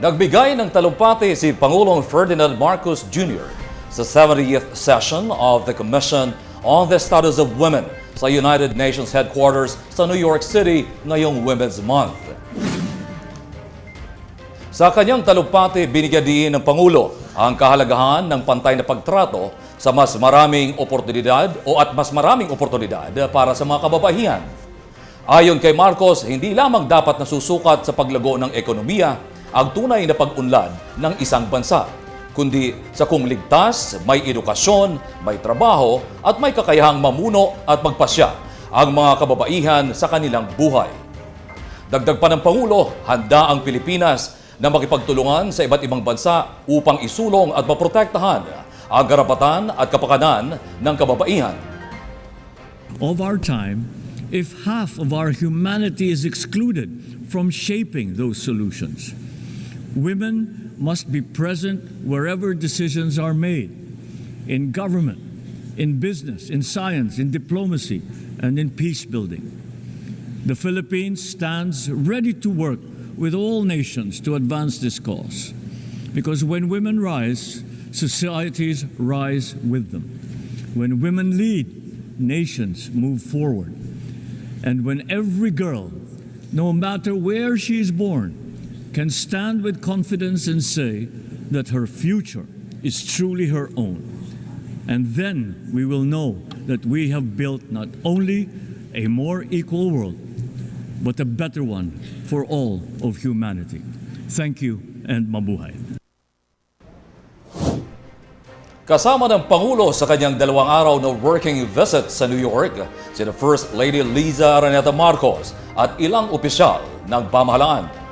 Nagbigay ng talumpati si Pangulong Ferdinand Marcos Jr. sa 70th session of the Commission on the Status of Women sa United Nations Headquarters sa New York City ngayong Women's Month. Sa kanyang talumpati, binigyan din ng Pangulo ang kahalagahan ng pantay na pagtrato sa mas maraming oportunidad para sa mga kababaihan. Ayon kay Marcos, hindi lamang dapat nasusukat sa paglago ng ekonomiya ang tunay na pag-unlad ng isang bansa, kundi sa kung ligtas, may edukasyon, may trabaho at may kakayahang mamuno at magpasya ang mga kababaihan sa kanilang buhay. Dagdag pa ng Pangulo, handa ang Pilipinas na makipagtulungan sa iba't ibang bansa upang isulong at maprotektahan ang karapatan at kapakanan ng kababaihan. Of our time, if half of our humanity is excluded from shaping those solutions, women must be present wherever decisions are made, in government, in business, in science, in diplomacy, and in peace building. The Philippines stands ready to work with all nations to advance this cause, because when women rise, societies rise with them. When women lead, nations move forward. And when every girl, no matter where she is born, can stand with confidence and say that her future is truly her own. And then we will know that we have built not only a more equal world, but a better one for all of humanity. Thank you and mabuhay. Kasama ng Pangulo sa kanyang 2 araw na working visit sa New York, sina First Lady Liza Araneta Marcos at ilang opisyal ng pamahalaan.